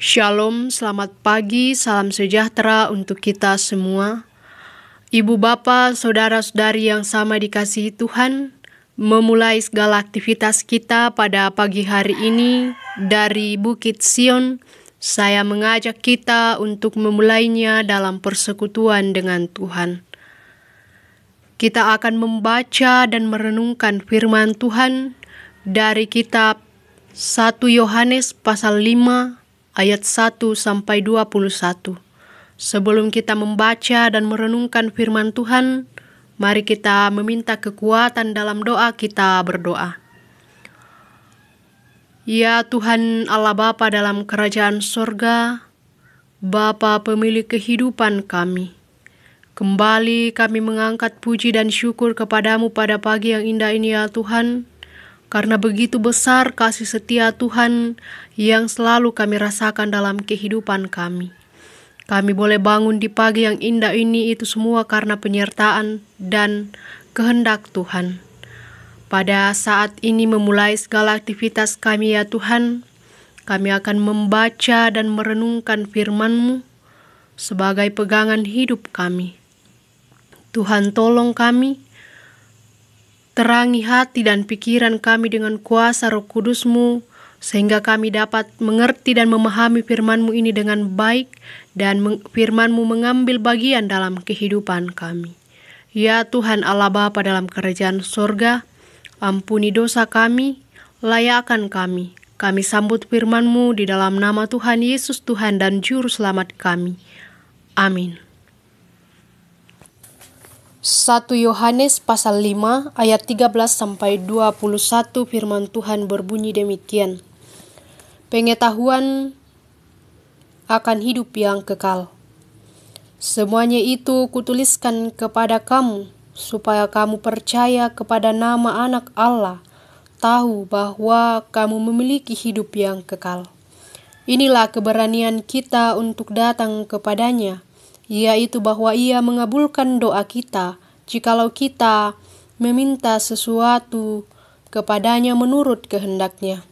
Shalom, selamat pagi, salam sejahtera untuk kita semua. Ibu bapa, saudara-saudari yang sama dikasihi Tuhan, memulai segala aktivitas kita pada pagi hari ini dari Bukit Sion, saya mengajak kita untuk memulainya dalam persekutuan dengan Tuhan. Kita akan membaca dan merenungkan firman Tuhan dari kitab 1 Yohanes pasal 5 ayat 1 sampai 21. Sebelum kita membaca dan merenungkan firman Tuhan, mari kita meminta kekuatan dalam doa. Kita berdoa. Ya Tuhan Allah Bapa dalam kerajaan sorga, Bapa pemilik kehidupan kami, kembali kami mengangkat puji dan syukur kepadamu pada pagi yang indah ini ya Tuhan, karena begitu besar kasih setia Tuhan yang selalu kami rasakan dalam kehidupan kami. Kami boleh bangun di pagi yang indah ini itu semua karena penyertaan dan kehendak Tuhan. Pada saat ini memulai segala aktivitas kami ya Tuhan, kami akan membaca dan merenungkan firman-Mu sebagai pegangan hidup kami. Tuhan tolong kami, terangi hati dan pikiran kami dengan kuasa Roh Kudus-Mu, sehingga kami dapat mengerti dan memahami firman-Mu ini dengan baik, dan firman-Mu mengambil bagian dalam kehidupan kami. Ya Tuhan Allah Bapa dalam kerajaan sorga, ampuni dosa kami, layakkan kami. Kami sambut firman-Mu di dalam nama Tuhan Yesus Tuhan dan Juru Selamat kami. Amin. 1 Yohanes pasal 5 ayat 13 sampai 21 firman Tuhan berbunyi demikian. Pengetahuan akan hidup yang kekal. Semuanya itu kutuliskan kepada kamu, supaya kamu percaya kepada nama Anak Allah, tahu bahwa kamu memiliki hidup yang kekal. Inilah keberanian kita untuk datang kepadanya, yaitu bahwa Ia mengabulkan doa kita, jikalau kita meminta sesuatu kepadanya menurut kehendak-Nya.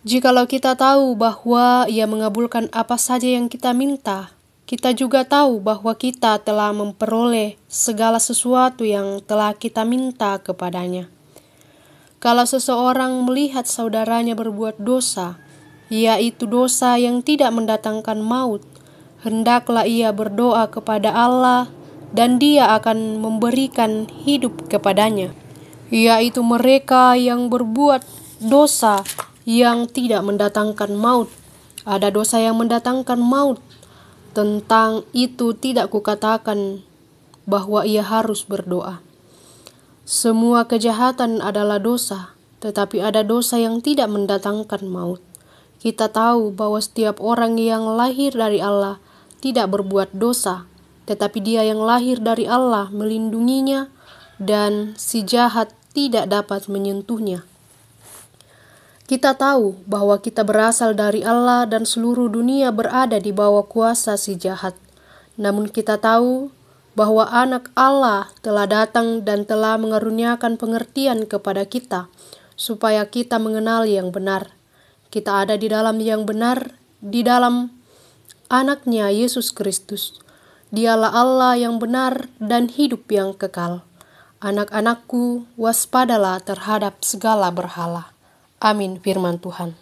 Jikalau kita tahu bahwa Ia mengabulkan apa saja yang kita minta, kita juga tahu bahwa kita telah memperoleh segala sesuatu yang telah kita minta kepadanya. Kalau seseorang melihat saudaranya berbuat dosa, yaitu dosa yang tidak mendatangkan maut, hendaklah ia berdoa kepada Allah dan Dia akan memberikan hidup kepadanya, yaitu mereka yang berbuat dosa yang tidak mendatangkan maut. Ada dosa yang mendatangkan maut. Tentang itu tidak kukatakan bahwa ia harus berdoa. Semua kejahatan adalah dosa, tetapi ada dosa yang tidak mendatangkan maut. Kita tahu bahwa setiap orang yang lahir dari Allah tidak berbuat dosa, tetapi Dia yang lahir dari Allah melindunginya, dan si jahat tidak dapat menyentuhnya. Kita tahu bahwa kita berasal dari Allah dan seluruh dunia berada di bawah kuasa si jahat. Namun kita tahu bahwa Anak Allah telah datang dan telah mengaruniakan pengertian kepada kita, supaya kita mengenal yang benar. Kita ada di dalam yang benar, di dalam Anaknya Yesus Kristus. Dialah Allah yang benar dan hidup yang kekal. Anak-anakku, waspadalah terhadap segala berhala. Amin firman Tuhan.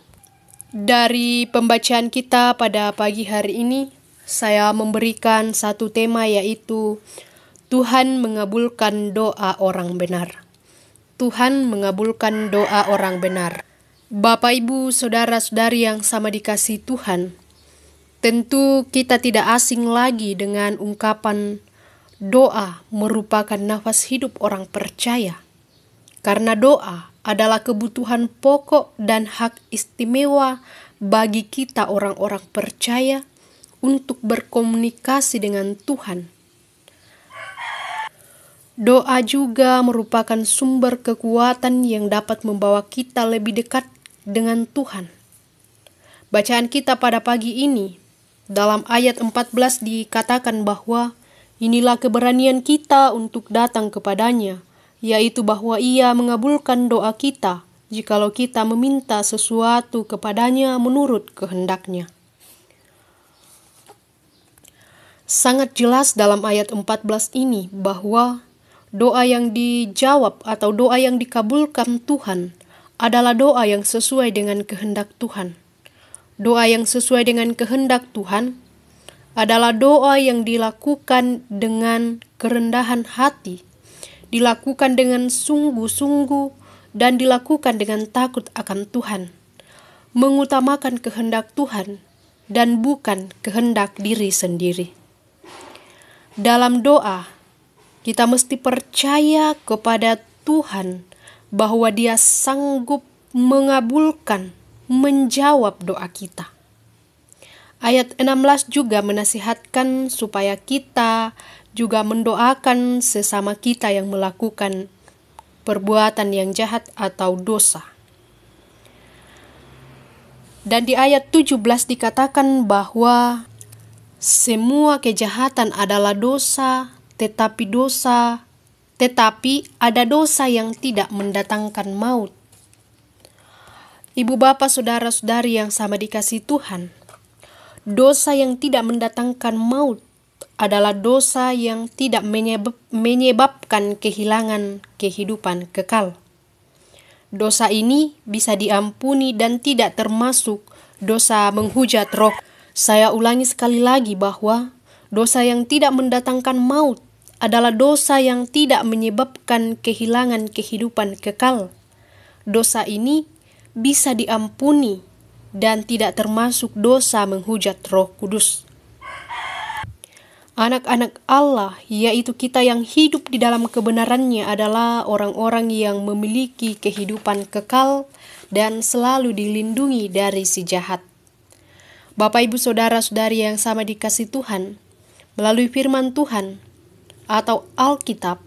Dari pembacaan kita pada pagi hari ini, saya memberikan satu tema, yaitu Tuhan mengabulkan doa orang benar. Tuhan mengabulkan doa orang benar. Bapak, Ibu, saudara-saudari yang sama dikasihi Tuhan, tentu kita tidak asing lagi dengan ungkapan doa merupakan nafas hidup orang percaya. Karena doa adalah kebutuhan pokok dan hak istimewa bagi kita orang-orang percaya untuk berkomunikasi dengan Tuhan. Doa juga merupakan sumber kekuatan yang dapat membawa kita lebih dekat dengan Tuhan. Bacaan kita pada pagi ini, dalam ayat 14 dikatakan bahwa inilah keberanian kita untuk datang kepadanya, yaitu bahwa Ia mengabulkan doa kita, jikalau kita meminta sesuatu kepadanya menurut kehendaknya. Sangat jelas dalam ayat 14 ini bahwa doa yang dijawab atau doa yang dikabulkan Tuhan adalah doa yang sesuai dengan kehendak Tuhan. Doa yang sesuai dengan kehendak Tuhan adalah doa yang dilakukan dengan kerendahan hati, dilakukan dengan sungguh-sungguh, dan dilakukan dengan takut akan Tuhan, mengutamakan kehendak Tuhan dan bukan kehendak diri sendiri. Dalam doa, kita mesti percaya kepada Tuhan bahwa Dia sanggup mengabulkan, menjawab doa kita. Ayat 16 juga menasihatkan supaya kita juga mendoakan sesama kita yang melakukan perbuatan yang jahat atau dosa. Dan di ayat 17 dikatakan bahwa semua kejahatan adalah dosa, tetapi ada dosa yang tidak mendatangkan maut. Ibu bapak saudara-saudari yang sama dikasihi Tuhan, dosa yang tidak mendatangkan maut adalah dosa yang tidak menyebabkan kehilangan kehidupan kekal. Dosa ini bisa diampuni dan tidak termasuk dosa menghujat roh. Saya ulangi sekali lagi bahwa dosa yang tidak mendatangkan maut adalah dosa yang tidak menyebabkan kehilangan kehidupan kekal. Dosa ini bisa diampuni dan tidak termasuk dosa menghujat Roh Kudus. Anak-anak Allah, yaitu kita yang hidup di dalam kebenarannya, adalah orang-orang yang memiliki kehidupan kekal dan selalu dilindungi dari si jahat. Bapak, Ibu, Saudara-saudari yang sama dikasihi Tuhan, melalui firman Tuhan atau Alkitab,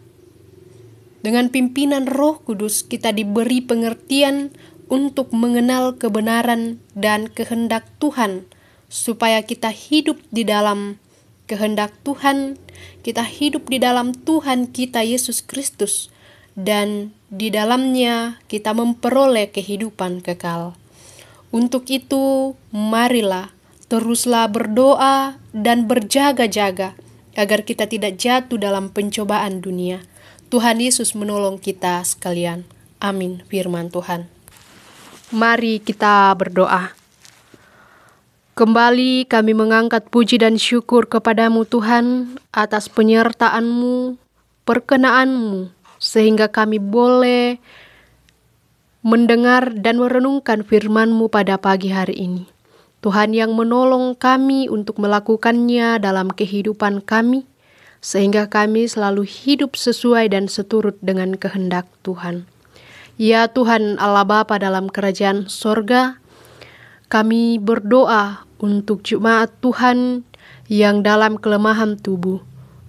dengan pimpinan Roh Kudus kita diberi pengertian untuk mengenal kebenaran dan kehendak Tuhan, supaya kita hidup di dalam kehendak Tuhan, kita hidup di dalam Tuhan kita Yesus Kristus, dan di dalamnya kita memperoleh kehidupan kekal. Untuk itu, marilah teruslah berdoa dan berjaga-jaga agar kita tidak jatuh dalam pencobaan dunia. Tuhan Yesus menolong kita sekalian. Amin. Firman Tuhan. Mari kita berdoa. Kembali kami mengangkat puji dan syukur kepadamu Tuhan atas penyertaan-Mu, perkenan-Mu, sehingga kami boleh mendengar dan merenungkan firman-Mu pada pagi hari ini. Tuhan yang menolong kami untuk melakukannya dalam kehidupan kami, sehingga kami selalu hidup sesuai dan seturut dengan kehendak Tuhan. Ya Tuhan Allah Bapa dalam kerajaan sorga, kami berdoa untuk jemaat Tuhan yang dalam kelemahan tubuh.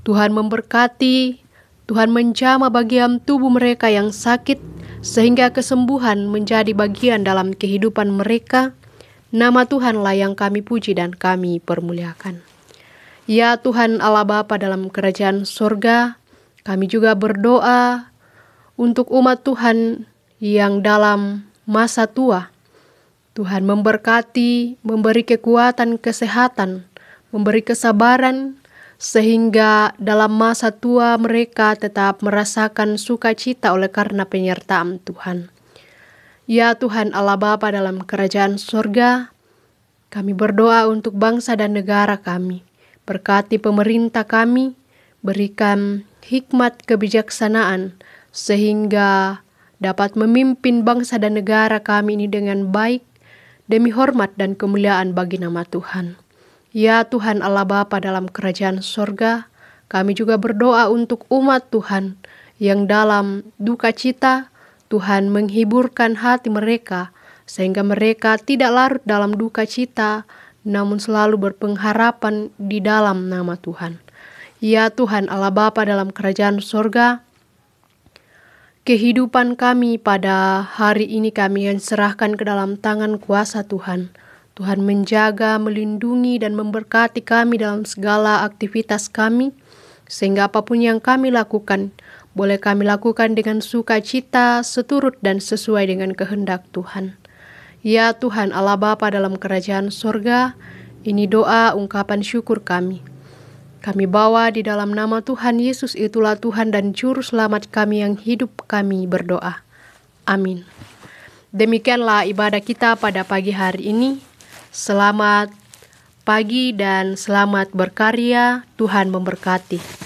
Tuhan memberkati, Tuhan menjamah bagian tubuh mereka yang sakit, sehingga kesembuhan menjadi bagian dalam kehidupan mereka. Nama Tuhanlah yang kami puji dan kami permuliakan. Ya Tuhan Allah Bapa dalam kerajaan sorga, kami juga berdoa untuk umat Tuhan yang dalam masa tua. Tuhan memberkati, memberi kekuatan, kesehatan, memberi kesabaran, sehingga dalam masa tua mereka tetap merasakan sukacita oleh karena penyertaan Tuhan. Ya Tuhan Allah Bapa dalam kerajaan sorga, kami berdoa untuk bangsa dan negara kami. Berkati pemerintah kami, berikan hikmat kebijaksanaan, sehingga dapat memimpin bangsa dan negara kami ini dengan baik, demi hormat dan kemuliaan bagi nama Tuhan. Ya Tuhan Allah Bapa dalam kerajaan sorga, kami juga berdoa untuk umat Tuhan yang dalam duka cita. Tuhan menghiburkan hati mereka, sehingga mereka tidak larut dalam duka cita, namun selalu berpengharapan di dalam nama Tuhan. Ya Tuhan Allah Bapa dalam kerajaan sorga, kehidupan kami pada hari ini kami yang serahkan ke dalam tangan kuasa Tuhan. Tuhan menjaga, melindungi, dan memberkati kami dalam segala aktivitas kami, sehingga apapun yang kami lakukan boleh kami lakukan dengan sukacita, seturut dan sesuai dengan kehendak Tuhan. Ya Tuhan Allah Bapa dalam kerajaan sorga, ini doa ungkapan syukur kami. Kami bawa di dalam nama Tuhan Yesus, itulah Tuhan dan Juru Selamat kami yang hidup, kami berdoa. Amin. Demikianlah ibadah kita pada pagi hari ini. Selamat pagi dan selamat berkarya. Tuhan memberkati.